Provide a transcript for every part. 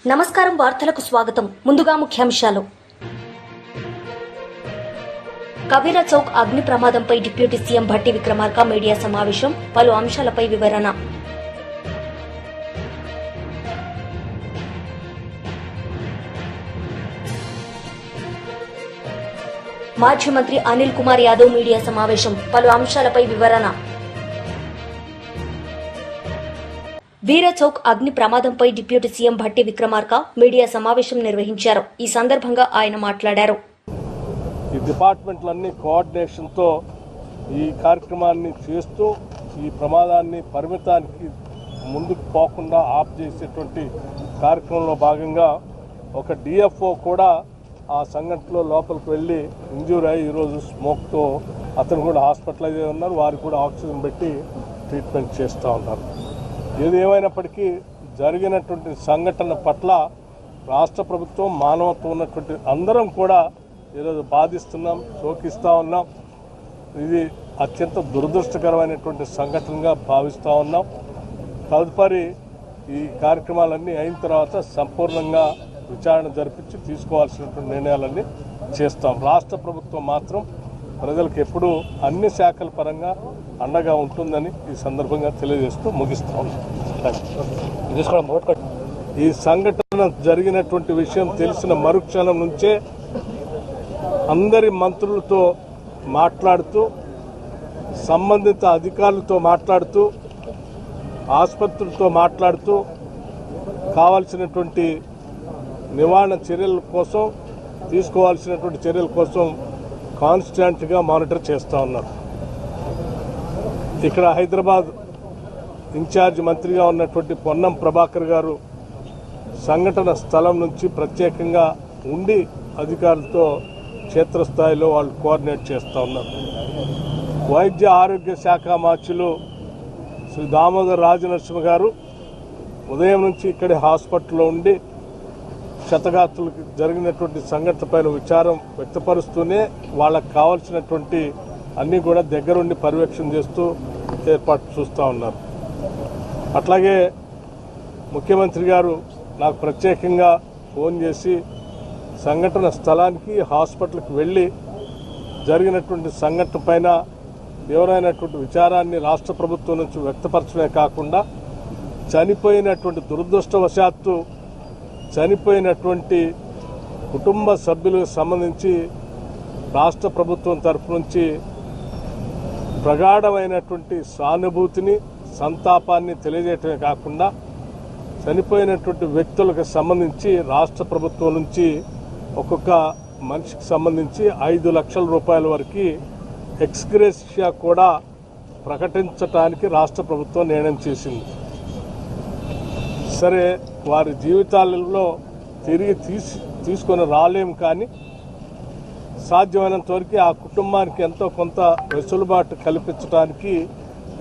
నమస్కారం, వార్తలకు స్వాగతం. ముందుగా ముఖ్యాంశాలు. కబీరా చౌక్ అగ్ని ప్రమాదంపై deputy CM Bhatti Vikramarka media సమావేశం, పలు అంశాలపై వివరణ. మాజీ మంత్రి అనిల్ కుమార్ యాదవ్ మీడియా సమావేశం, పలు అంశాలపై వివరణ. వీరా చౌక్ అగ్ని ప్రమాదంపై deputy CM Bhatti Vikramarka media సమావేశం నిర్వహించారు. ఈ సందర్భంగా ఆయన మాట్లాడారు. ఈ డిపార్ట్మెంట్లన్నీ కోఆర్డినేషన్తో ఈ కార్యక్రమాన్ని చేస్తూ ఈ ప్రమాదాన్ని పరిమితానికి ముందుకు పోకుండా ఆఫ్ చేసేటువంటి కార్యక్రమంలో భాగంగా ఒక డిఎఫ్ఓ కూడా ఆ సంఘటనలో లోపలికి వెళ్ళి ఇంజ్యూర్ అయ్యి ఈరోజు స్మోక్తో అతను కూడా హాస్పిటలైజ్ అయి ఉన్నారు. వారికి కూడా ఆక్సిజన్ పెట్టి ట్రీట్మెంట్ చేస్తూ ఉన్నారు. ఏది ఏమైనప్పటికీ జరిగినటువంటి సంఘటన పట్ల రాష్ట్ర ప్రభుత్వం, మానవత్వం ఉన్నటువంటి అందరం కూడా ఈరోజు బాధిస్తున్నాం, శోకిస్తూ ఉన్నాం. ఇది అత్యంత దురదృష్టకరమైనటువంటి సంఘటనగా భావిస్తూ ఉన్నాం. తదుపరి ఈ కార్యక్రమాలన్నీ అయిన తర్వాత సంపూర్ణంగా విచారణ జరిపించి తీసుకోవాల్సినటువంటి నిర్ణయాలన్నీ చేస్తాం. రాష్ట్ర ప్రభుత్వం మాత్రం ప్రజలకు ఎప్పుడూ అన్ని శాఖల పరంగా అండగా ఉంటుందని ఈ సందర్భంగా తెలియజేస్తూ ముగిస్తూ ఉన్నాం. ఈ సంఘటన జరిగినటువంటి విషయం తెలిసిన మరుక్షణం నుంచే అందరి మంత్రులతో మాట్లాడుతూ, సంబంధిత అధికారులతో మాట్లాడుతూ, ఆసుపత్రులతో మాట్లాడుతూ కావాల్సినటువంటి నివారణ చర్యల కోసం, తీసుకోవాల్సినటువంటి చర్యల కోసం కాన్స్టాంట్గా మానిటర్ చేస్తూ ఉన్నారు. ఇక్కడ హైదరాబాద్ ఇన్ఛార్జ్ మంత్రిగా ఉన్నటువంటి పొన్నం ప్రభాకర్ గారు సంఘటన స్థలం నుంచి ప్రత్యేకంగా ఉండి అధికారులతో క్షేత్రస్థాయిలో వాళ్ళు కోఆర్డినేట్ చేస్తూ ఉన్నారు. వైద్య ఆరోగ్య శాఖ మార్చులు శ్రీ దామోదర్ రాజనరసింహ గారు ఉదయం నుంచి ఇక్కడే హాస్పిటల్లో ఉండి క్షతగాత్రులకు జరిగినటువంటి సంఘటనపైన విచారం వ్యక్తపరుస్తూనే వాళ్ళకు కావాల్సినటువంటి అన్నీ కూడా దగ్గరుండి పర్యవేక్షణ చేస్తూ ఏర్పాటు చూస్తూ ఉన్నారు. అట్లాగే ముఖ్యమంత్రి గారు నాకు ప్రత్యేకంగా ఫోన్ చేసి సంఘటన స్థలానికి, హాస్పిటల్కి వెళ్ళి జరిగినటువంటి సంఘటన పైన తీవ్రమైనటువంటి విచారాన్ని రాష్ట్ర ప్రభుత్వం నుంచి వ్యక్తపరచడమే కాకుండా చనిపోయినటువంటి దురదృష్టవశాత్తు చనిపోయినటువంటి కుటుంబ సభ్యులకు సంబంధించి రాష్ట్ర ప్రభుత్వం తరఫు నుంచి ప్రగాఢమైనటువంటి సానుభూతిని, సంతాపాన్ని తెలియజేయటమే కాకుండా చనిపోయినటువంటి వ్యక్తులకు సంబంధించి రాష్ట్ర ప్రభుత్వం నుంచి ఒక్కొక్క మనిషికి సంబంధించి 5 లక్షల రూపాయల వరకు ఎక్స్గ్రేషియా కూడా ప్రకటించడానికి రాష్ట్ర ప్రభుత్వం నిర్ణయం చేసింది. సరే, వారి జీవితాలలో తిరిగి తీసుకొని రాలేము, కానీ సాధ్యమైనంత వరకు ఆ కుటుంబానికి ఎంతో కొంత వెసులుబాటు కల్పించడానికి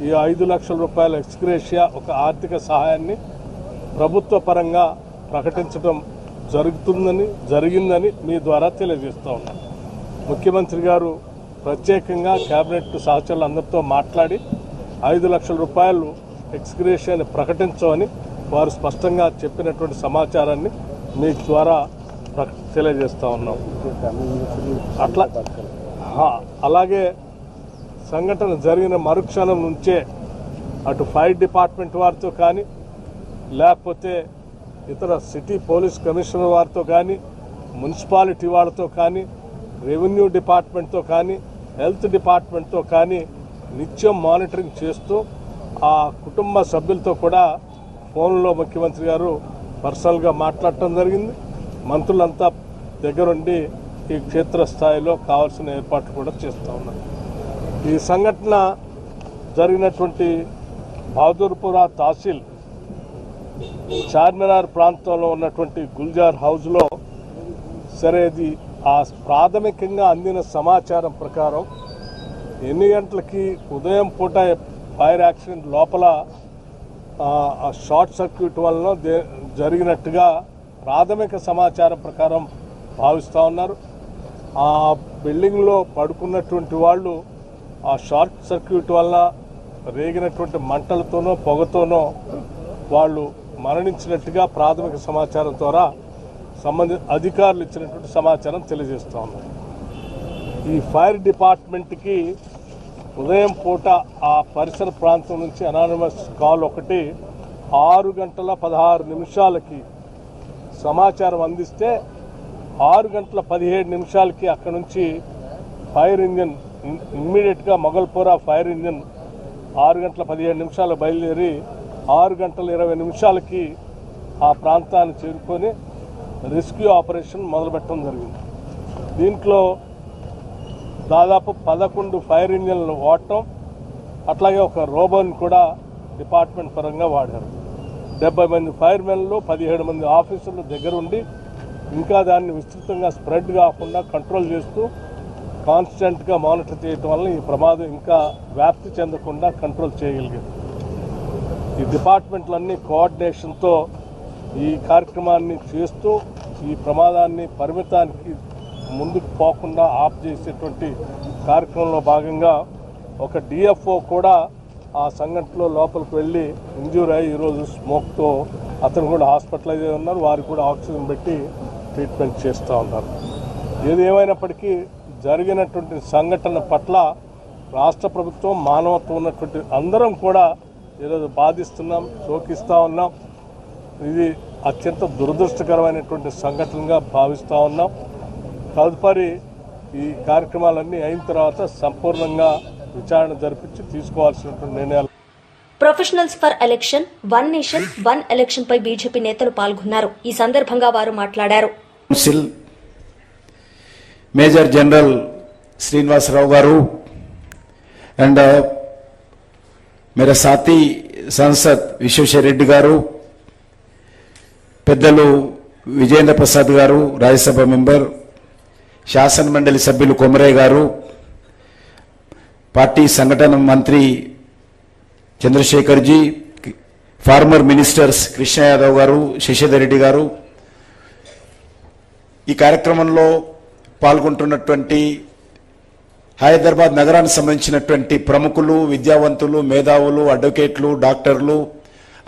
ఈ 5 లక్షల రూపాయల ఎక్స్గ్రేషియా ఒక ఆర్థిక సహాయాన్ని ప్రభుత్వ పరంగా ప్రకటించడం జరిగిందని మీ ద్వారా తెలియజేస్తూ ఉన్నాను. ముఖ్యమంత్రి గారు ప్రత్యేకంగా కేబినెట్ సహచరులందరితో మాట్లాడి 5 లక్షల రూపాయలు ఎక్స్గ్రేషియాని ప్రకటించమని వారు స్పష్టంగా చెప్పినటువంటి సమాచారాన్ని మీ ద్వారా తెలియజేస్తూ ఉన్నాం. అలాగే సంఘటన జరిగిన మరుక్షణం నుంచే అటు ఫైర్ డిపార్ట్మెంట్ వారితో కానీ, లేకపోతే ఇతర సిటీ పోలీస్ కమిషనర్ వారితో కానీ, మున్సిపాలిటీ వాళ్ళతో కానీ, రెవెన్యూ డిపార్ట్మెంట్తో కానీ, హెల్త్ డిపార్ట్మెంట్తో కానీ నిత్యం మానిటరింగ్ చేస్తూ ఆ కుటుంబ సభ్యులతో కూడా ఫోన్లో ముఖ్యమంత్రి గారు పర్సనల్గా మాట్లాడటం జరిగింది. మంత్రులంతా దగ్గరుండి ఈ క్షేత్రస్థాయిలో కావాల్సిన ఏర్పాట్లు కూడా చేస్తూ ఉన్నారు. ఈ సంఘటన జరిగినటువంటి బహదూర్పురా తహసీల్ చార్మినార్ ప్రాంతంలో ఉన్నటువంటి గుల్జార్ హౌస్లో సరే, ఇది ఆ ప్రాథమికంగా అందిన సమాచారం ప్రకారం ఎన్ని గంటలకి ఉదయం పూట ఫైర్ యాక్సిడెంట్ లోపల షార్ట్ సర్క్యూట్ వలన జరిగినట్టుగా ప్రాథమిక సమాచారం ప్రకారం భావిస్తూ ఉన్నారు. ఆ బిల్డింగ్లో పడుకున్నటువంటి వాళ్ళు ఆ షార్ట్ సర్క్యూట్ వల్ల రేగినటువంటి మంటలతోనో పొగతోనో వాళ్ళు మరణించినట్టుగా ప్రాథమిక సమాచారం ద్వారా సంబంధిత అధికారులు ఇచ్చినటువంటి సమాచారం తెలియజేస్తూ ఉన్నారు. ఈ ఫైర్ డిపార్ట్మెంట్కి ఉదయం పూట ఆ పరిసర ప్రాంతం నుంచి అనానిమస్ కాల్ ఒకటి 6:16 సమాచారం అందిస్తే 6:17 అక్కడ నుంచి ఫైర్ ఇంజిన్ ఇమ్మీడియట్గా మొగల్పురా ఫైర్ ఇంజిన్ 6:17 బయలుదేరి 6:20 ఆ ప్రాంతాన్ని చేరుకొని రెస్క్యూ ఆపరేషన్ మొదలుపెట్టడం జరిగింది. దీంట్లో దాదాపు 11 ఫైర్ ఇంజిన్లు వాడటం, అట్లాగే ఒక రోబోని కూడా డిపార్ట్మెంట్ పరంగా వాడారు. 70 మంది ఫైర్మెన్లు 17 మంది ఆఫీసర్లు దగ్గరుండి ఇంకా దాన్ని విస్తృతంగా స్ప్రెడ్ కాకుండా కంట్రోల్ చేస్తూ కాన్స్టెంట్గా మానిటర్ చేయటం వల్ల ఈ ప్రమాదం ఇంకా వ్యాప్తి చెందకుండా కంట్రోల్ చేయగలిగారు. ఈ డిపార్ట్మెంట్లన్నీ కోఆర్డినేషన్తో ఈ కార్యక్రమాన్ని చేస్తూ ఈ ప్రమాదాన్ని పరిమితానికి ముందుకు పోకుండా ఆఫ్ చేసేటువంటి కార్యక్రమంలో భాగంగా ఒక డిఎఫ్ఓ కూడా ఆ సంఘటనలో లోపలికి వెళ్ళి ఇంజ్యూర్ అయ్యి ఈరోజు స్మోక్తో అతను కూడా హాస్పిటలైజ్ అయి ఉన్నారు. వారికి కూడా ఆక్సిజన్ పెట్టి ట్రీట్మెంట్ చేస్తూ ఉన్నారు. ఏది ఏమైనప్పటికీ జరిగినటువంటి సంఘటన పట్ల రాష్ట్ర ప్రభుత్వం, మానవత్వం ఉన్నటువంటి అందరం కూడా ఈరోజు బాధిస్తున్నాం, శోకిస్తూ ఉన్నాం. ఇది అత్యంత దురదృష్టకరమైనటువంటి సంఘటనగా భావిస్తూ ఉన్నాం. తదుపరి ఈ కార్యక్రమాలన్నీ అయిన తర్వాత సంపూర్ణంగా విచారణ జరిపించి తీసుకోవాల్సినటువంటి నిర్ణయాలు. Professionals for election, one nation one election పై బీజేపీ నేతలు పాల్గొన్నారు. ఈ సందర్భంగా వారు మాట్లాడారు. మేజర్ జనరల్ శ్రీనివాసరావు గారు అండ్ मेरा साथी सांसद विश्वेश्वर रेड्डी गारू, పెద్దలు విజేంద్ర ప్రసాద్ గారు, రాజ్యసభ మెంబర్, శాసన మండలి సభ్యులు కొమరయ్య గారు, పార్టీ సంఘటన మంత్రి చంద్రశేఖర్ జీ, ఫార్మర్ మినిస్టర్స్ కృష్ణ యాదవ్ గారు, శశిధర్ రెడ్డి గారు, ఈ కార్యక్రమంలో పాల్గొంటున్నటువంటి హైదరాబాద్ నగరానికి సంబంధించినటువంటి ప్రముఖులు, విద్యావంతులు, మేధావులు, అడ్వకేట్లు, డాక్టర్లు,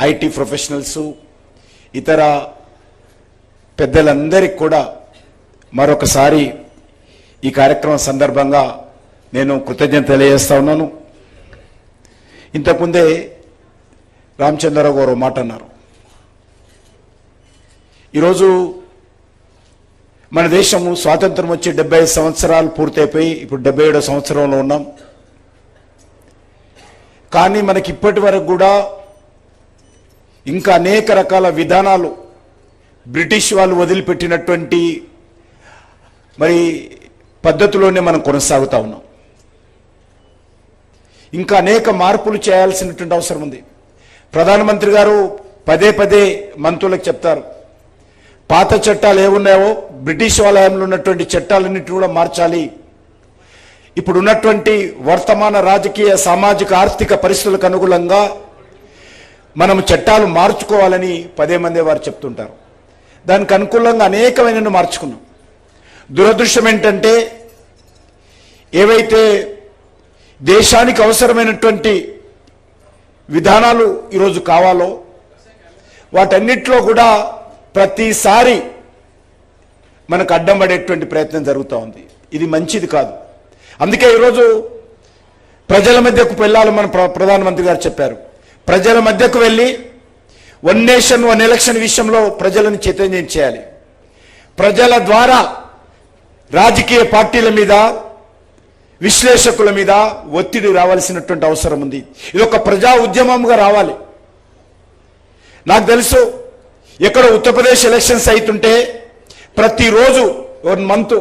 ఐటీ ప్రొఫెషనల్స్, ఇతర పెద్దలందరికీ కూడా మరొకసారి ఈ కార్యక్రమం సందర్భంగా నేను కృతజ్ఞత తెలియజేస్తా ఉన్నాను. ఇంతకుముందే రామచంద్రరావు గారు మాట అన్నారు. ఈరోజు మన దేశము స్వాతంత్రం వచ్చి 75 సంవత్సరాలు పూర్తయిపోయి ఇప్పుడు 77వ సంవత్సరంలో ఉన్నాం. కానీ మనకి ఇప్పటి వరకు కూడా ఇంకా అనేక రకాల విధానాలు బ్రిటిష్ వాళ్ళు వదిలిపెట్టినటువంటి మరి పద్ధతిలోనే మనం కొనసాగుతా ఉన్నాం. ఇంకా అనేక మార్పులు చేయాల్సినటువంటి అవసరం ఉంది. ప్రధానమంత్రి గారు పదే పదే మంత్రులకు చెప్తారు, పాత చట్టాలు ఏమున్నాయో బ్రిటిష్ వాళ్ళ హయాంలో ఉన్నటువంటి చట్టాలన్నింటినీ కూడా మార్చాలి. ఇప్పుడు ఉన్నటువంటి వర్తమాన రాజకీయ, సామాజిక, ఆర్థిక పరిస్థితులకు అనుగుణంగా మనం చట్టాలు మార్చుకోవాలని పదే మందే వారు చెప్తుంటారు. దానికి అనుకూలంగా అనేకమైన మార్చుకున్నాం. దురదృష్టం ఏంటంటే ఏవైతే దేశానికి అవసరమైనటువంటి విధానాలు ఈరోజు కావాలో వాటన్నిటిలో కూడా ప్రతిసారి మనకు అడ్డం పడేటువంటి ప్రయత్నం జరుగుతూ ఉంది. ఇది మంచిది కాదు. అందుకే ఈరోజు ప్రజల మధ్యకు వెళ్ళాలి. మన ప్రధానమంత్రి గారు చెప్పారు, ప్రజల మధ్యకు వెళ్ళి వన్ నేషన్ వన్ ఎలక్షన్ విషయంలో ప్రజలను చైతన్యం చేయాలి. ప్రజల ద్వారా రాజకీయ పార్టీల మీద, విశ్లేషకుల మీద ఒత్తిడి రావాల్సినటువంటి అవసరం ఉంది. ఇది ఒక ప్రజా ఉద్యమంగా రావాలి. నాకు తెలుసు, ఎక్కడ ఉత్తరప్రదేశ్ ఎలక్షన్స్ అవుతుంటే ప్రతిరోజు 1 మంత్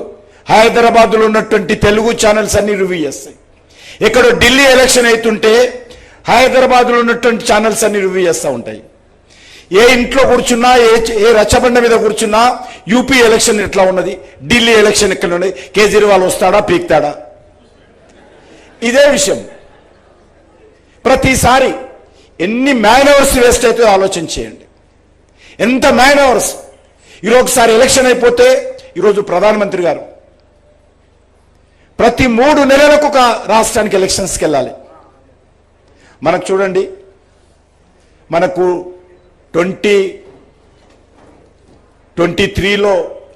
హైదరాబాద్లో ఉన్నటువంటి తెలుగు ఛానల్స్ అన్ని రివ్యూ చేస్తాయి. ఎక్కడో ఢిల్లీ ఎలక్షన్ అవుతుంటే హైదరాబాద్లో ఉన్నటువంటి ఛానల్స్ అన్ని రివ్యూ చేస్తూ ఉంటాయి. ఏ ఇంట్లో కూర్చున్నా, ఏ రచ్చబండ మీద కూర్చున్నా యూపీ ఎలక్షన్ ఎట్లా ఉన్నది, ఢిల్లీ ఎలక్షన్ ఎక్కడ ఉన్నది, కేజ్రీవాల్ వస్తాడా పీక్తాడా, ఇదే విషయం. ప్రతిసారి ఎన్ని మ్యాన్ అవర్స్ వేస్ట్ అయితే ఆలోచన చేయండి. ఎంత మ్యాన్ అవర్స్. ఈరోజు ఒకసారి ఎలక్షన్ అయిపోతే ఈరోజు ప్రధానమంత్రి గారు ప్రతి 3 నెలలకు ఒక రాష్ట్రానికి ఎలక్షన్స్కి వెళ్ళాలి. మనకు చూడండి, మనకు 2023లో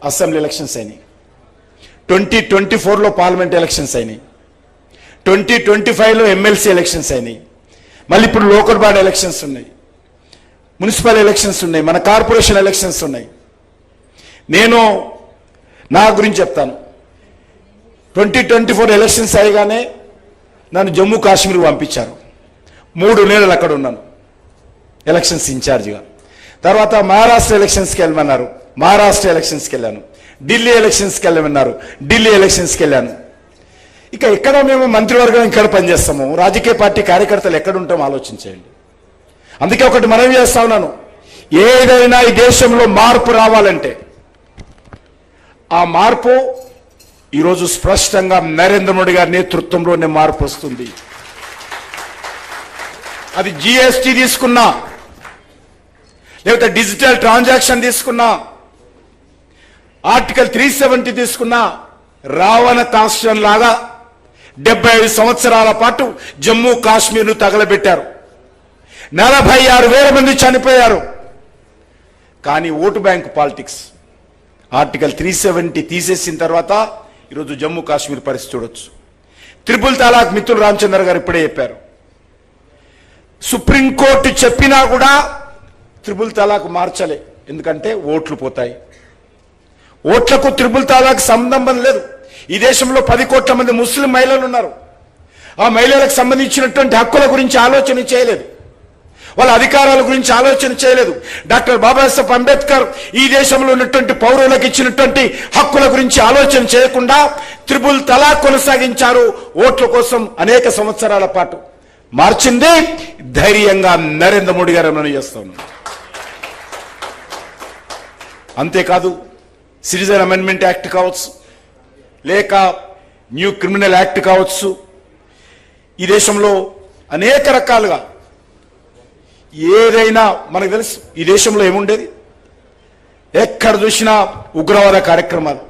అసెంబ్లీ ఎలక్షన్స్ అయినాయి, 2024లో పార్లమెంట్ ఎలక్షన్స్ అయినాయి, 2025లో ఎమ్మెల్సీ ఎలక్షన్స్ అయినాయి, మళ్ళీ ఇప్పుడు లోకల్ బాడీ ఎలక్షన్స్ ఉన్నాయి, మున్సిపల్ ఎలక్షన్స్ ఉన్నాయి, మన కార్పొరేషన్ ఎలక్షన్స్ ఉన్నాయి. నేను నా గురించి చెప్తాను. 2024 ఎలక్షన్స్ అయ్యగానే నన్ను జమ్మూ కాశ్మీర్ పంపించారు. 3 నెలలు అక్కడ ఉన్నాను ఎలక్షన్స్ ఇన్ఛార్జిగా. తర్వాత మహారాష్ట్ర ఎలక్షన్స్కి వెళ్ళమన్నారు, మహారాష్ట్ర ఎలక్షన్స్కి వెళ్ళాను. ఢిల్లీ ఎలక్షన్స్కి వెళ్ళమన్నారు, ఢిల్లీ ఎలక్షన్స్కి వెళ్ళాను. ఇక ఎక్కడ మేము మంత్రివర్గం ఇక్కడ పనిచేస్తాము, రాజకీయ పార్టీ కార్యకర్తలు ఎక్కడ ఉంటాం ఆలోచించేయండి. అందుకే ఒకటి మనవి చేస్తా ఉన్నాను, ఏదైనా ఈ దేశంలో మార్పు రావాలంటే ఆ మార్పు ఈరోజు స్పష్టంగా నరేంద్ర మోడీ గారి నేతృత్వంలోనే మార్పు వస్తుంది. అది జిఎస్టీ తీసుకున్నా, లేకపోతే డిజిటల్ ట్రాన్సాక్షన్ తీసుకున్నా, ఆర్టికల్ 370 తీసుకున్నా, రావణ కాస్ట్రం లాగా 75 సంవత్సరాల పాటు జమ్మూ కాశ్మీర్ను తగలబెట్టారు. 46,000 మంది చనిపోయారు. కానీ ఓటు బ్యాంకు పాలిటిక్స్, ఆర్టికల్ 370 తీసేసిన తర్వాత ఈరోజు జమ్మూ కాశ్మీర్ పరిస్థితి చూడొచ్చు. త్రిపుల్ తలాక్ మిత్రులు రామచంద్ర గారు ఇప్పుడే చెప్పారు. సుప్రీంకోర్టు చెప్పినా కూడా త్రిపుల్ తలాక్ మార్చలే, ఎందుకంటే ఓట్లు పోతాయి. ఓట్లకు త్రిపుల్ తలాక్ సంబంధం లేదు. ఈ దేశంలో 10 కోట్ల మంది ముస్లిం మహిళలు ఉన్నారు. ఆ మహిళలకు సంబంధించినటువంటి హక్కుల గురించి ఆలోచన చేయలేదు, వాళ్ళ అధికారాల గురించి ఆలోచన చేయలేదు. డాక్టర్ బాబాసాహెబ్ అంబేద్కర్ ఈ దేశంలో ఉన్నటువంటి పౌరులకు ఇచ్చినటువంటి హక్కుల గురించి ఆలోచన చేయకుండా త్రిపుల్ తలాక్ కొనసాగించారు ఓట్ల కోసం అనేక సంవత్సరాల పాటు. మార్చింది ధైర్యంగా నరేంద్ర మోడీ గారు మనం చేస్తా ఉన్నాం. అంతేకాదు, సిటిజన్ అమెండ్మెంట్ యాక్ట్ కావచ్చు, లేక న్యూ క్రిమినల్ యాక్ట్ కావచ్చు, ఈ దేశంలో అనేక రకాలుగా ఏదైనా మనకు తెలుసు. ఈ దేశంలో ఏముండేది, ఎక్కడ చూసినా ఉగ్రవాద కార్యక్రమాలు,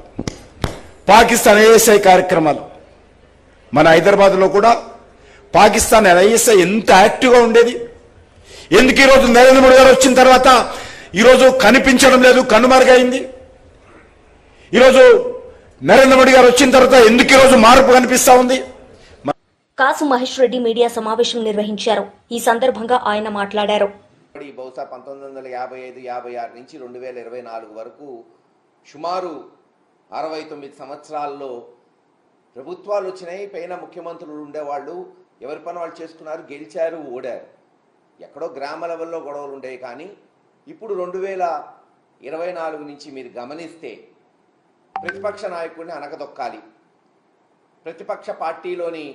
పాకిస్తాన్ ఐఎస్ఐ కార్యక్రమాలు. మన హైదరాబాద్లో కూడా పాకిస్తాన్ ఐఎస్ఐ ఎంత యాక్టివ్గా ఉండేది. ఎందుకు ఈరోజు నరేంద్ర మోడీ గారు వచ్చిన తర్వాత ఈరోజు కనిపించడం లేదు, కనుమరుగైంది? ఈరోజు నరేంద్ర మోడీ గారు వచ్చిన తర్వాత ఎందుకు ఈరోజు మార్పు కనిపిస్తా ఉంది? కాసు మహేష్ రెడ్డి మీడియా సమావేశం నిర్వహించారు. ఈ సందర్భంగా ఆయన మాట్లాడారు. బహుశా 1955-56 నుంచి 2024 వరకు సుమారు 69 సంవత్సరాల్లో ప్రభుత్వాలు వచ్చినాయి. పైన ముఖ్యమంత్రులు ఉండేవాళ్ళు, ఎవరి పని వాళ్ళు చేసుకున్నారు, గెలిచారు, ఓడారు. ఎక్కడో గ్రామ లెవెల్లో గొడవలు ఉండేవి. కానీ ఇప్పుడు 2024 నుంచి మీరు గమనిస్తే ప్రతిపక్ష నాయకుడిని అనగదొక్కాలి. ప్రతిపక్ష పార్టీలోని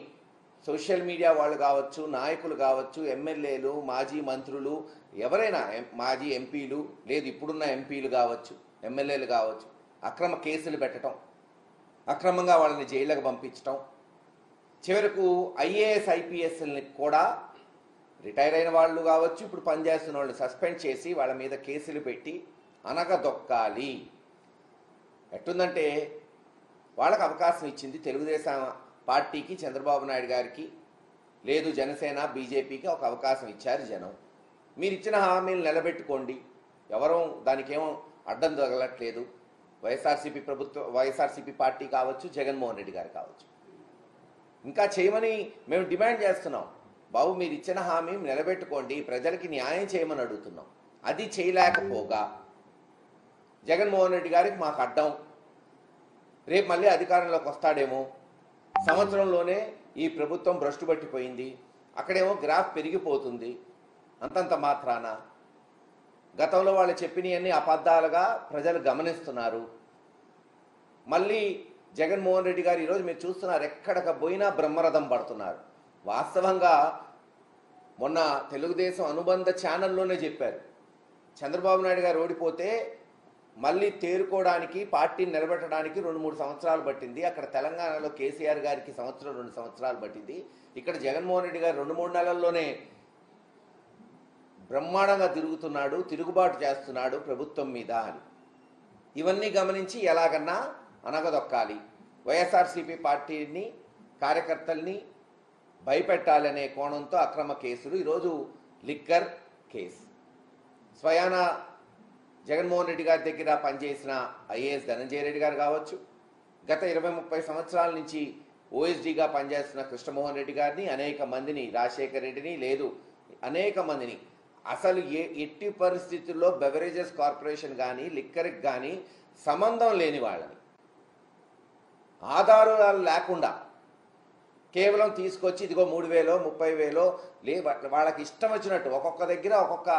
సోషల్ మీడియా వాళ్ళు కావచ్చు, నాయకులు కావచ్చు, ఎమ్మెల్యేలు, మాజీ మంత్రులు, ఎవరైనా మాజీ ఎంపీలు, లేదు ఇప్పుడున్న ఎంపీలు కావచ్చు, ఎమ్మెల్యేలు కావచ్చు, అక్రమ కేసులు పెట్టడం, అక్రమంగా వాళ్ళని జైళ్ళకు పంపించడం, చివరకు ఐఏఎస్ ఐపీఎస్ని కూడా రిటైర్ అయిన వాళ్ళు కావచ్చు, ఇప్పుడు పనిచేస్తున్న వాళ్ళని సస్పెండ్ చేసి వాళ్ళ మీద కేసులు పెట్టి అనగదొక్కాలి. ఎట్టుందంటే వాళ్ళకు అవకాశం ఇచ్చింది తెలుగుదేశం పార్టీకి, చంద్రబాబు నాయుడు గారికి, లేదు జనసేన బీజేపీకి ఒక అవకాశం ఇచ్చారు జనం. మీరు ఇచ్చిన హామీలు నిలబెట్టుకోండి, ఎవరూ దానికేమో అడ్డం తగలట్లేదు. వైఎస్ఆర్సీపీ పార్టీ కావచ్చు, జగన్మోహన్ రెడ్డి గారు కావచ్చు, ఇంకా చేయమని మేము డిమాండ్ చేస్తున్నాం. బాబు మీరు ఇచ్చిన హామీ నిలబెట్టుకోండి, ప్రజలకి న్యాయం చేయమని అడుగుతున్నాం. అది చేయలేకపోగా జగన్మోహన్ రెడ్డి గారికి మాకు అడ్డం, రేపు మళ్ళీ అధికారంలోకి వస్తాడేమో, సంవత్సరంలోనే ఈ ప్రభుత్వం భ్రష్టు పట్టిపోయింది, అక్కడేమో గ్రాఫ్ పెరిగిపోతుంది, అంతంత మాత్రాన గతంలో వాళ్ళు చెప్పినవన్నీ అబద్ధాలుగా ప్రజలు గమనిస్తున్నారు. మళ్ళీ జగన్మోహన్ రెడ్డి గారు ఈరోజు మీరు చూస్తున్నారు, ఎక్కడికి పోయినా బ్రహ్మరథం పడుతున్నారు. వాస్తవంగా మొన్న తెలుగుదేశం అనుబంధ ఛానల్లోనే చెప్పారు, చంద్రబాబు నాయుడు గారు ఓడిపోతే మళ్ళీ తేరుకోవడానికి, పార్టీని నిలబెట్టడానికి 2-3 సంవత్సరాలు పట్టింది. అక్కడ తెలంగాణలో కేసీఆర్ గారికి 1-2 సంవత్సరాలు పట్టింది. ఇక్కడ జగన్మోహన్ రెడ్డి గారు 2-3 నెలల్లోనే బ్రహ్మాండంగా తిరుగుతున్నాడు, తిరుగుబాటు చేస్తున్నాడు ప్రభుత్వం మీద అని. ఇవన్నీ గమనించి ఎలాగన్నా అనగదొక్కాలి, వైఎస్ఆర్సీపీ పార్టీని, కార్యకర్తల్ని భయపెట్టాలనే కోణంతో అక్రమ కేసులు. ఈరోజు లిక్కర్ కేసు, స్వయాన జగన్మోహన్ రెడ్డి గారి దగ్గర పనిచేసిన ఐఏఎస్ ధనంజయ రెడ్డి గారు కావచ్చు, గత 20-30 సంవత్సరాల నుంచి ఓఎస్డీగా పనిచేస్తున్న కృష్ణమోహన్ రెడ్డి గారిని, అనేక మందిని, రాజశేఖర్ రెడ్డిని, లేదు అనేక మందిని, అసలు ఎట్టి పరిస్థితుల్లో బెవరేజెస్ కార్పొరేషన్ కానీ లిక్కర్కి కానీ సంబంధం లేని వాళ్ళని ఆధారాలు లేకుండా కేవలం తీసుకొచ్చి ఇదిగో 3,000 30,000 వాళ్ళకి ఇష్టం వచ్చినట్టు ఒక్కొక్క దగ్గర ఒక్కొక్క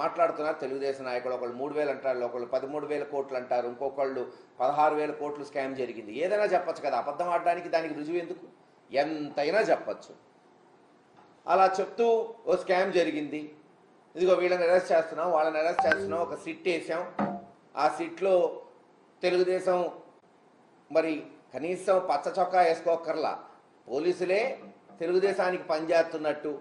మాట్లాడుతున్నారు తెలుగుదేశం నాయకులు. ఒకళ్ళు 3,000 అంటారు, ఒకళ్ళు 13,000 కోట్లు అంటారు, ఇంకొకళ్ళు 16,000 కోట్లు స్కామ్ జరిగింది. ఏదైనా చెప్పచ్చు కదా, అబద్ధం ఆడడానికి దానికి రుజువు ఎందుకు? ఎంతైనా చెప్పచ్చు. అలా చెప్తూ ఓ స్కామ్ జరిగింది, ఇదిగో వీళ్ళని అరెస్ట్ చేస్తున్నాం, వాళ్ళని అరెస్ట్ చేస్తున్నాం, ఒక సిట్ వేసాం, ఆ సిట్లో తెలుగుదేశం మరి కనీసం పచ్చ చొక్కా వేసుకోకర్లా పోలీసులే తెలుగుదేశానికి పనిచేస్తున్నట్టు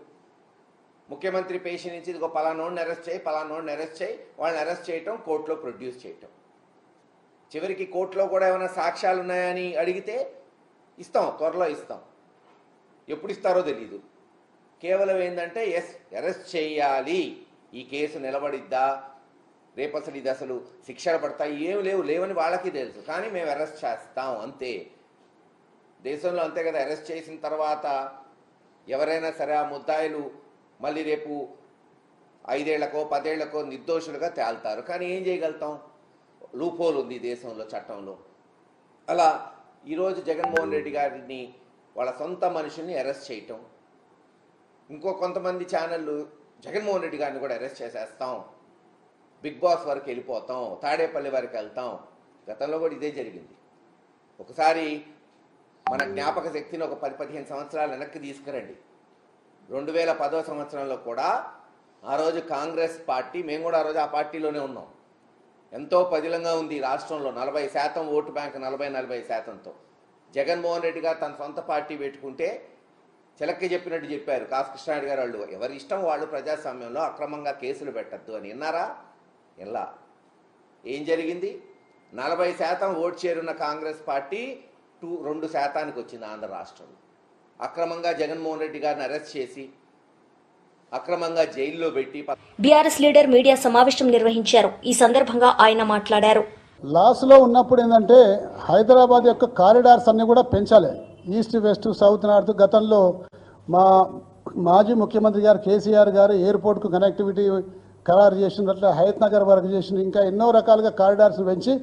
ముఖ్యమంత్రి పేషి నుంచి ఇదిగో పలానోడిని అరెస్ట్ చేయి, పలానోడిని అరెస్ట్ చేయి, వాళ్ళని అరెస్ట్ చేయటం, కోర్టులో ప్రొడ్యూస్ చేయటం. చివరికి కోర్టులో కూడా ఏమైనా సాక్ష్యాలు ఉన్నాయని అడిగితే ఇస్తాం, త్వరలో ఇస్తాం, ఎప్పుడు ఇస్తారో తెలీదు. కేవలం ఏంటంటే ఎస్ అరెస్ట్ చేయాలి, ఈ కేసు నిలబడిద్దా, రేపు అసలు ఇది అసలు శిక్షలు పడతాయి, ఏమి లేవని వాళ్ళకి తెలుసు, కానీ మేము అరెస్ట్ చేస్తాం అంతే. దేశంలో అంతే కదా, అరెస్ట్ చేసిన తర్వాత ఎవరైనా సరే ఆ ముద్దాయిలు మళ్ళీ రేపు 5 ఏళ్లకో 10 ఏళ్లకో నిర్దోషులుగా తేల్తారు. కానీ ఏం చేయగలుగుతాం, లూపోల్ ఉంది దేశంలో, చట్టంలో. అలా ఈరోజు జగన్మోహన్ రెడ్డి గారిని వాళ్ళ సొంత మనుషుల్ని అరెస్ట్ చేయటం, ఇంకో కొంతమంది ఛానళ్ళు జగన్మోహన్ రెడ్డి గారిని కూడా అరెస్ట్ చేసేస్తాం, బిగ్ బాస్ వరకు వెళ్ళిపోతాం, తాడేపల్లి వరకు వెళ్తాం. గతంలో కూడా ఇదే జరిగింది. ఒకసారి మన జ్ఞాపక శక్తిని ఒక 10-15 సంవత్సరాలు వెనక్కి తీసుకురండి. 2010 సంవత్సరంలో కూడా ఆ రోజు కాంగ్రెస్ పార్టీ, మేము కూడా ఆ రోజు ఆ పార్టీలోనే ఉన్నాం, ఎంతో పదిలంగా ఉంది రాష్ట్రంలో, 40% ఓటు బ్యాంక్, 40-40%తో. జగన్మోహన్ రెడ్డి గారు తన సొంత పార్టీ పెట్టుకుంటే చిలక్కి చెప్పినట్టు చెప్పారు కాసు కృష్ణారెడ్డి గారు, వాళ్ళు ఎవరి ఇష్టం వాళ్ళు ప్రజాస్వామ్యంలో అక్రమంగా కేసులు పెట్టద్దు అని. విన్నారా? ఎలా ఏం జరిగింది? 40% ఓటు చేరున్న కాంగ్రెస్ పార్టీ 2% వచ్చింది ఆంధ్ర రాష్ట్రంలో. అక్రమంగా జగన్మోహన్ రెడ్డి గారిని అరెస్ట్ చేసి అక్రమంగా జైల్లో పెట్టి బీఆర్ఎస్ లీడర్ మీడియా సమావేశం నిర్వహించారు. ఈ సందర్భంగా ఆయన మాట్లాడారు. లాస్లో ఉన్నప్పుడు ఏంటంటే హైదరాబాద్ యొక్క కారిడార్స్ అన్నీ కూడా పెంచాలి, ఈస్ట్ వెస్ట్ సౌత్ నార్త్. గతంలో మా మాజీ ముఖ్యమంత్రి గారు కేసీఆర్ గారు ఎయిర్పోర్ట్కు కనెక్టివిటీ ఖరారు చేసినట్లు హయత్ నగర్ వరకు చేసిన, ఇంకా ఎన్నో రకాలుగా కారిడార్స్ పెంచి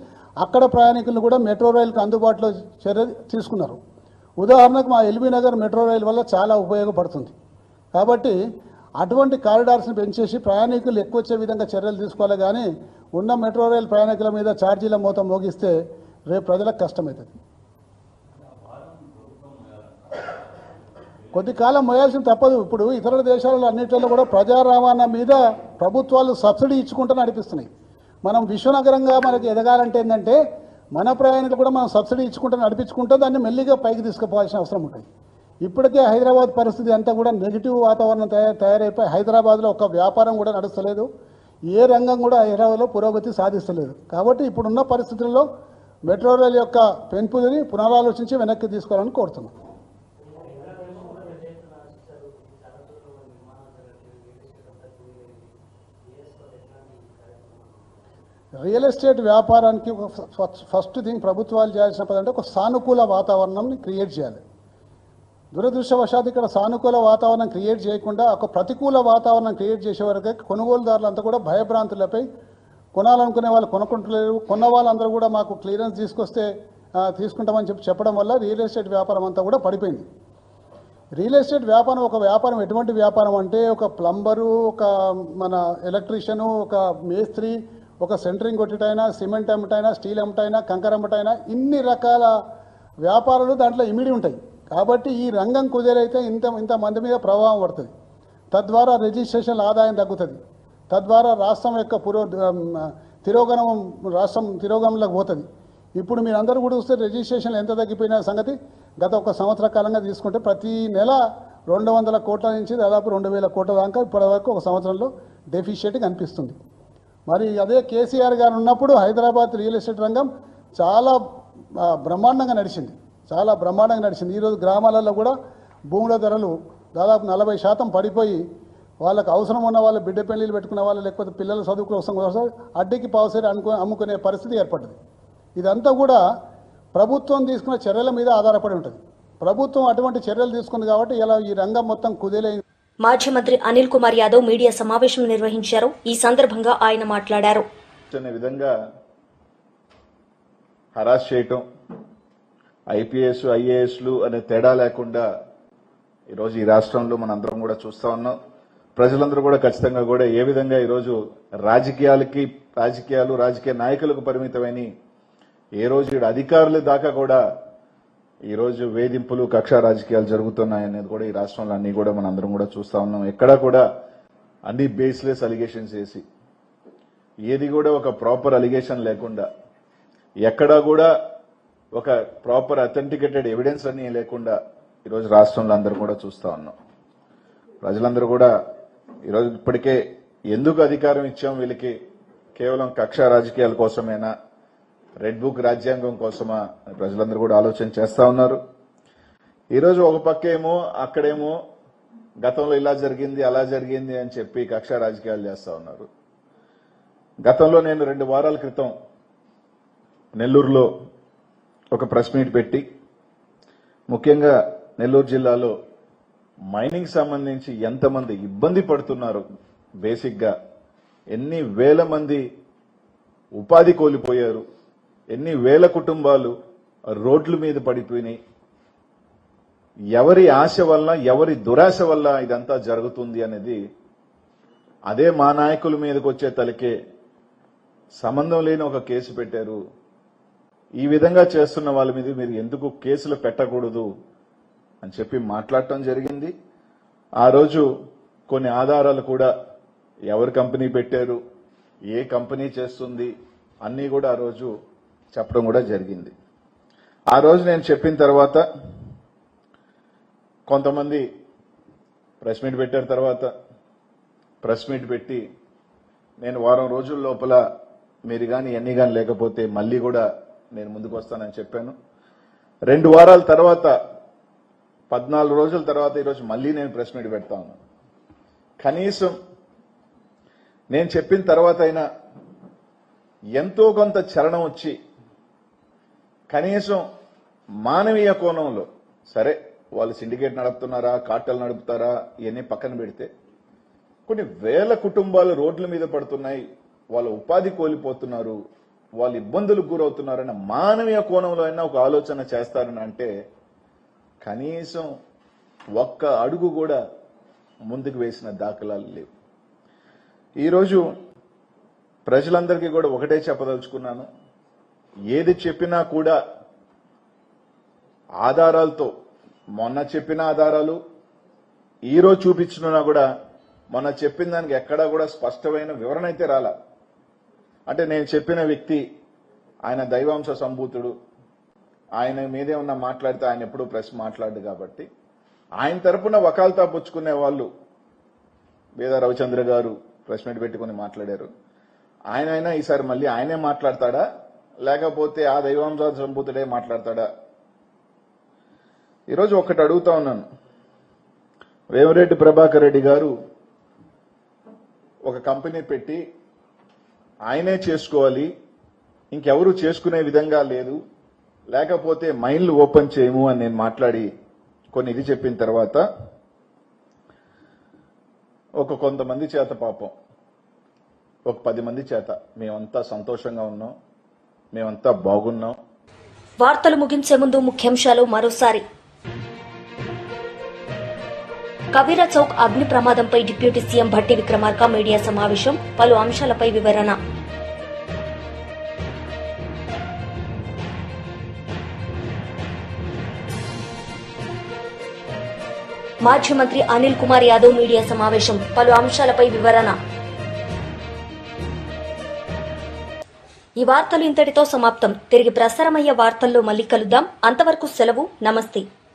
అక్కడ ప్రయాణికులను కూడా మెట్రో రైలుకు అందుబాటులో చర్య తీసుకున్నారు. ఉదాహరణకు మా ఎల్బీ నగర్ మెట్రో రైలు వల్ల చాలా ఉపయోగపడుతుంది. కాబట్టి అటువంటి కారిడార్స్ని పెంచేసి ప్రయాణికులు ఎక్కువ వచ్చే విధంగా చర్యలు తీసుకోవాలి. కానీ ఉన్న మెట్రో రైలు ప్రయాణికుల మీద ఛార్జీల మోతం మోగిస్తే రేపు ప్రజలకు కష్టమవుతుంది. కొద్ది కాలం మోయాల్సిన తప్పదు. ఇప్పుడు ఇతర దేశాలలో అన్నింటిలో కూడా ప్రజా రవాణా మీద ప్రభుత్వాలు సబ్సిడీ ఇచ్చుకుంటూ నడిపిస్తున్నాయి. మనం విశ్వనగరంగా మనకి ఎదగాలంటే ఏంటంటే మన ప్రయాణికులు కూడా మనం సబ్సిడీ ఇచ్చుకుంటూ నడిపించుకుంటూ దాన్ని మెల్లిగా పైకి తీసుకుపోవాల్సిన అవసరం ఉంటుంది. ఇప్పటికే హైదరాబాద్ పరిస్థితి అంతా కూడా నెగిటివ్ వాతావరణం తయారైపోయి హైదరాబాద్లో ఒక వ్యాపారం కూడా నడుస్తలేదు, ఏ రంగం కూడా హైదరాబాద్లో పురోగతి సాధిస్తలేదు. కాబట్టి ఇప్పుడున్న పరిస్థితుల్లో మెట్రో రైలు యొక్క పెంపుని పునరాలోచించి వెనక్కి తీసుకోవాలని కోరుతున్నాం. రియల్ ఎస్టేట్ వ్యాపారానికి ఫస్ట్ థింగ్ ప్రభుత్వాలు చేయాల్సిన పని అంటే ఒక సానుకూల వాతావరణంని క్రియేట్ చేయాలి. దురదృష్టవశాత్తు ఇక్కడ సానుకూల వాతావరణం క్రియేట్ చేయకుండా ఒక ప్రతికూల వాతావరణం క్రియేట్ చేసే వరకు కొనుగోలుదారులంతా కూడా భయభ్రాంతులపై కొనాలనుకునే వాళ్ళు కొనుక్కుంటలేరు. కొన్న వాళ్ళందరూ కూడా మాకు క్లియరెన్స్ తీసుకొస్తే తీసుకుంటామని చెప్పడం వల్ల రియల్ ఎస్టేట్ వ్యాపారం అంతా కూడా పడిపోయింది. రియల్ ఎస్టేట్ వ్యాపారం ఒక వ్యాపారం ఎటువంటి వ్యాపారం అంటే ఒక ప్లంబరు, ఒక మన ఎలక్ట్రీషియను, ఒక మేస్త్రి, ఒక సెంటరింగ్ కొట్టటైనా, సిమెంట్ అమ్మటైనా, స్టీల్ అమ్మటైనా, కంకర అమ్మటైనా, ఇన్ని రకాల వ్యాపారాలు దాంట్లో ఇమిడి ఉంటాయి. కాబట్టి ఈ రంగం కుదిరైతే ఇంత మంది మీద ప్రభావం పడుతుంది. తద్వారా రిజిస్ట్రేషన్ ఆదాయం తగ్గుతుంది. తద్వారా రాష్ట్రం యొక్క రాష్ట్రం తిరోగమనంలోకి పోతుంది. ఇప్పుడు మీరందరూ కూడా చూస్తే రిజిస్ట్రేషన్లు ఎంత తగ్గిపోయిన సంగతి గత ఒక సంవత్సర కాలంగా తీసుకుంటే ప్రతి నెల 200 కోట్ల నుంచి దాదాపు 2000 కోట్ల దాకా ఇప్పటివరకు ఒక సంవత్సరంలో డెఫిషియట్ కనిపిస్తుంది. మరి అదే కేసీఆర్ గారు ఉన్నప్పుడు హైదరాబాద్ రియల్ ఎస్టేట్ రంగం చాలా బ్రహ్మాండంగా నడిచింది, చాలా బ్రహ్మాండంగా నడిచింది. ఈరోజు గ్రామాలలో కూడా భూముల ధరలు దాదాపు 40% పడిపోయి వాళ్ళకి అవసరం ఉన్న వాళ్ళు బిడ్డ పెళ్లిళ్ళు పెట్టుకునే వాళ్ళు లేకపోతే పిల్లల చదువు కోసం అడ్డకి పావుసేరి అమ్ముకునే పరిస్థితి ఏర్పడ్డది. ఇదంతా కూడా ప్రభుత్వం తీసుకున్న చర్యల మీద ఆధారపడి ఉంటుంది. ప్రభుత్వం అటువంటి చర్యలు తీసుకుంది కాబట్టి ఇలా ఈ రంగం మొత్తం కుదేలైంది. మాజీ మంత్రి అనిల్ కుమార్ యాదవ్ మీడియా సమావేశం నిర్వహించారు. ఈ సందర్భంగా ఆయన మాట్లాడారు. విధంగా హరాస్ చేయటం, ఐపీఎస్ ఐఏఎస్లు అనే తేడా లేకుండా ఈరోజు ఈ రాష్ట్రంలో మనందరం కూడా చూస్తా ఉన్నాం. ప్రజలందరూ కూడా ఖచ్చితంగా కూడా ఏ విధంగా ఈరోజు రాజకీయ నాయకులకు పరిమితమైన ఏ రోజు అధికారుల దాకా కూడా ఈరోజు వేధింపులు కక్ష రాజకీయాలు జరుగుతున్నాయనేది కూడా ఈ రాష్ట్రంలో అన్ని కూడా మనందరం కూడా చూస్తా ఉన్నాం. ఎక్కడా కూడా అన్ని బేస్లెస్ అలిగేషన్స్ వేసి ఏది కూడా ఒక ప్రాపర్ అలిగేషన్ లేకుండా ఎక్కడా కూడా ఒక ప్రాపర్ అథెంటికేటెడ్ ఎవిడెన్స్ అన్ని లేకుండా ఈరోజు రాష్ట్రంలో అందరూ కూడా చూస్తా ఉన్నాం. ప్రజలందరూ కూడా ఈరోజు ఇప్పటికే ఎందుకు అధికారం ఇచ్చాం వీళ్ళకి, కేవలం కక్ష రాజకీయాల కోసమేనా, రెడ్ బుక్ రాజ్యాంగం కోసమా ప్రజలందరూ కూడా ఆలోచన చేస్తా ఉన్నారు. ఈరోజు ఒక పక్కేమో అక్కడేమో గతంలో ఇలా జరిగింది అలా జరిగింది అని చెప్పి కక్ష రాజకీయాలు చేస్తా ఉన్నారు. గతంలో నేను 2 వారాల క్రితం నెల్లూరులో ఒక ప్రెస్ మీట్ పెట్టి ముఖ్యంగా నెల్లూరు జిల్లాలో మైనింగ్ సంబంధించి ఎంతమంది ఇబ్బంది పడుతున్నారు, బేసిక్ గా ఎన్ని వేల మంది ఉపాధి కోల్పోయారు, ఎన్ని వేల కుటుంబాలు రోడ్ల మీద పడిపోయినాయి, ఎవరి ఆశ వల్ల ఎవరి దురాశ వల్ల ఇదంతా జరుగుతుంది అనేది అదే మా నాయకుల మీదకి వచ్చే తలకే సంబంధం లేని ఒక కేసు పెట్టారు. ఈ విధంగా చేస్తున్న వాళ్ళ మీద మీరు ఎందుకు కేసులు పెట్టకూడదు అని చెప్పి మాట్లాడటం జరిగింది. ఆ రోజు కొన్ని ఆధారాలు కూడా ఎవరు కంపెనీ పెట్టారు, ఏ కంపెనీ చేస్తుంది అన్నీ కూడా ఆ రోజు చెప్పడం కూడా జరిగింది. ఆ రోజు నేను చెప్పిన తర్వాత కొంతమంది ప్రెస్ మీట్ పెట్టారు. తర్వాత ప్రెస్ మీట్ పెట్టి నేను వారం రోజుల లోపల మీరు కానీ ఎన్ని కానీ లేకపోతే మళ్ళీ కూడా నేను ముందుకు వస్తానని చెప్పాను. 2 వారాల తర్వాత 14 రోజుల తర్వాత ఈరోజు మళ్ళీ నేను ప్రెస్ మీట్ పెడతా ఉన్నాను. కనీసం నేను చెప్పిన తర్వాత అయినా ఎంతో కొంత చలనం వచ్చి కనీసం మానవీయ కోణంలో, సరే వాళ్ళు సిండికేట్ నడుపుతున్నారా కార్టెల్ నడుపుతారా ఇవన్నీ పక్కన పెడితే కొన్ని వేల కుటుంబాలు రోడ్ల మీద పడుతున్నాయి, వాళ్ళ ఉపాధి కోల్పోతున్నారు, వాళ్ళు ఇబ్బందులకు గురవుతున్నారన్న మానవీయ కోణంలో అయినా ఒక ఆలోచన చేస్తారని అంటే కనీసం ఒక్క అడుగు కూడా ముందుకు వేసిన దాఖలాలు లేవు. ఈరోజు ప్రజలందరికీ కూడా ఒకటే చెప్పదలుచుకున్నాను, ఏది చెప్పినా కూడా ఆధారాలతో, మొన్న చెప్పిన ఆధారాలు ఈరోజు చూపించినా కూడా మొన్న చెప్పిన దానికి ఎక్కడా కూడా స్పష్టమైన వివరణ అయితే రాలా. అంటే నేను చెప్పిన వ్యక్తి ఆయన దైవాంశ సంభూతుడు, ఆయన మీదే ఉన్న మాట్లాడితే ఆయన ఎప్పుడూ ప్రెస్ మాట్లాడు కాబట్టి ఆయన తరపున వకాల్తా పుచ్చుకునే వాళ్ళు వేద రవిచంద్ర గారు ప్రెస్ మీట్ పెట్టుకుని మాట్లాడారు. ఆయన ఈసారి మళ్ళీ ఆయనే మాట్లాడతాడా లేకపోతే ఆ దైవాంశ సంభూతుడే మాట్లాడతాడా? ఈరోజు ఒకటి అడుగుతా ఉన్నాను, వేమిరెడ్డి ప్రభాకర్ రెడ్డి గారు ఒక కంపెనీ పెట్టి ఆయనే చేసుకోవాలి, ఇంకెవరూ చేసుకునే విధంగా లేదు, లేకపోతే మైన్లు ఓపెన్ చేయము అని నేను మాట్లాడి కొన్ని ఇది చెప్పిన తర్వాత కొంతమంది చేత పాపం 10 మంది చేత మేమంతా సంతోషంగా ఉన్నాం, మేమంతా బాగున్నాం. వార్తలు ముగించే ముందు ముఖ్యాంశాలు మరోసారి. కవిరా చౌక్ అగ్ని ప్రమాదంపై deputy CM Bhatti Vikramarka media సమావేశం, పలు అంశాలపై వివరణ. మాజీ మంత్రి అనిల్ కుమార్ యాదవ్ మీడియా సమావేశం, పలు అంశాలపై వివరణ. ఈ వార్తలు ఇంతటితో సమాప్తం. తిరిగి ప్రసారమయ్యే వార్తల్లో మళ్ళీ కలుద్దాం. అంతవరకు సెలవు. నమస్తే.